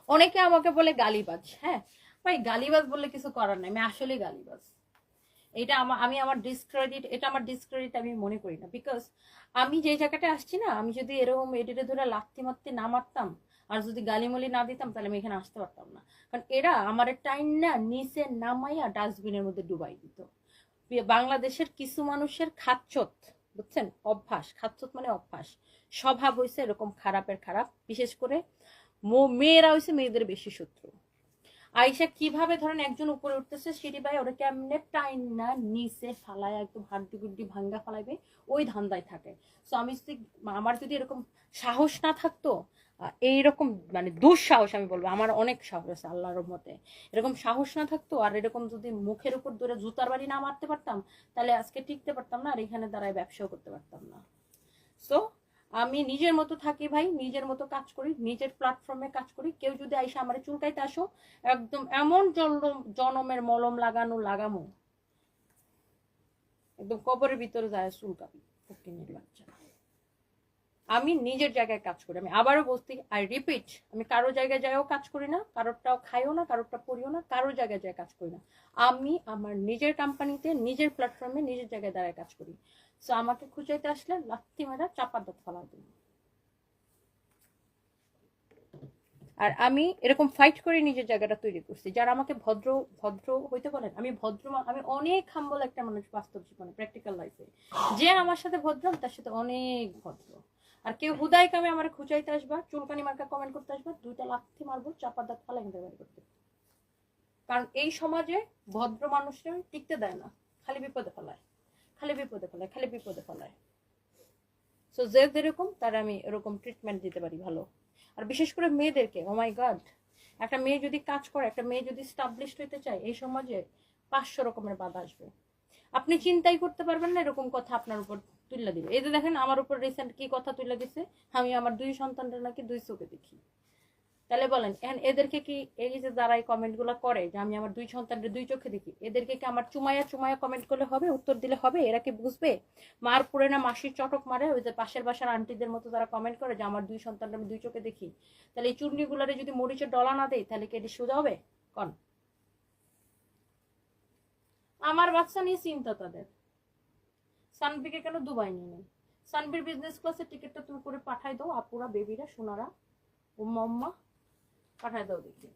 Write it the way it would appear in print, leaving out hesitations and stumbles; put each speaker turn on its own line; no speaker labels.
অনেকে আমাকে বলে গালিবাজ। হ্যাঁ ভাই, গালিবাজ বললে কিছু করার নাই, আমি আসলে গালিবাজ। এটা আমি আমার ডিসক্রেডিট, এটা আমার ডিসক্রেডিট আমি মনে করি না। বিকজ আমি যে জায়গাটা আসছি না, আমি যদি এরকম এডিটে ধরে লাত্তি মারতে না মারতাম আর যদি গালিমলি না দিতাম, তাহলে আমি এখানে আসতে পারতাম না। কারণ এরা আমার টাইম না নিচে নামাইয়া ডাস্টবিনের মধ্যে ডুবাই দিত। বাংলাদেশের কিছু মানুষের খাচ্চত, বুঝছেন, অভ্যাস, খাচ্চত মানে অভ্যাস, স্বভাব হয়েছে এরকম খারাপের খারাপ। বিশেষ করে মেয়েরা হয়েছে মেয়েদের বেশি শত্রু। আইসা কিভাবে ধরেন একজন উপরে উঠতেছে সিঁড়ি বাই, ওরা কেমনে টাইম না নিচে ফালায় একদম হাড্ডি গুড্ডি ভাঙ্গা ফালাইবে, ওই ধান্দায় থাকে। সো আমি যদি, আমার যদি এরকম সাহস না থাকতো, এইরকম মানে দুঃসাহস, আমি বলবো আমার অনেক সাহস আছে আল্লাহর রহমতে, এরকম সাহস না থাকতো আর এরকম যদি মুখের উপর ধরে জুতার বাড়ি না মারতে পারতাম, তাহলে আজকে টিকতে পারতাম না আর এখানে দাঁড়ায় ব্যবসাও করতে পারতাম না। সো আমি নিজের মতো থাকি ভাই, নিজের মতো কাজ করি, নিজের প্ল্যাটফর্মে কাজ করি। কেউ যদি আইসা আমার চুলকাইতে আসো, একদম এমন জনমের মলম লাগামো, একদম কবরের ভিতরে যায় চুলকাবি ফকিন্নির বাচ্চা। আমি নিজের জায়গায় কাজ করি। আমি আবারও বলছি, আই রিপিট, আমি কারো জায়গায় যাইও কাজ করি না, কারোরটাও খাইও না, কারোরটা পড়িও না, কারো জায়গায় যায় কাজ করি না। আমি আমার নিজের কোম্পানিতে, নিজের প্ল্যাটফর্মে, নিজের জায়গায় দাঁড়ায় কাজ করি। সো আমাকে খুঁজাইতে আসলে লাথি মারা চাপা দাঁত ফেলা দিই। আর আমি এরকম ফাইট করে নিজের জায়গাটা তৈরি করছি। যারা আমাকে ভদ্র ভদ্র হইতে বলেন, আমি ভদ্র, আমি অনেক হাম্বল একটা মানুষ বাস্তব জীবনে, প্র্যাকটিক্যাল লাইফে। যে আমার সাথে ভদ্র, তার সাথে অনেক ভদ্র। আর কেউ হুদাই কামে আমার খুঁচাইতে আসবা, চুলকানি মার্কা কমেন্ট করতে আসবা, দুইটা লাথি মারবো, চাপা দাঁত ফালা এখান থেকে করতে। কারণ এই সমাজে ভদ্র মানুষরা টিকতে দেয় না, খালি বিপদে ফেলায়, খালি বিপদে ফেলায়, খালি বিপদে ফেলায়। সো যে যেরকম তারা আমি এরকম ট্রিটমেন্ট দিতে পারি ভালো। আর বিশেষ করে মেয়েদেরকে, ও মাই গড, একটা মেয়ে যদি কাজ করে, একটা মেয়ে যদি স্টাবলিশড হইতে চায় এই সমাজে, 500 রকমের বাধা আসবে। আপনি চিন্তাই করতে পারবেন না এরকম কথা আপনার উপর তুলে দিবে। এই যে দেখেন আমার উপর রিসেন্ট কি কথা তুলে দিছে, আমি আমার 2 সন্তানরা নাকি 2 চোখে দেখি। তাহলে বলেন এখন এদেরকে কি, এই যে যারা এই কমেন্ট গুলো করে যে আমি আমার 2 সন্তানকে 2 চোখে দেখি, এদেরকে কি আমার চুমায়া চুমায়া কমেন্ট করলে হবে, উত্তর দিলে হবে? এরা কি বুঝবে? মার পড়ে না মাসির চটক মারে, ওই যে পাশের বাসার আন্টিদের মতো যারা কমেন্ট করে যে আমার 2 সন্তানকে আমি 2 চোখে দেখি, তাহলে এই চুর্নি গুলারে যদি মরিচের ডলা না দেয়, তাহলে কি এটি সোজা হবে? কন আমার বাচ্চা নিয়ে চিন্তা তাদের। সানবিকে কেন দুবাই নিয়ে নেই? সানবির বিজনেস ক্লাসের টিকিটটা তুমি করে পাঠাই দাও, আপুরা, বেবিরা, সোনারা, উম্মা উম্মা, পাঠাই দাও দেখি।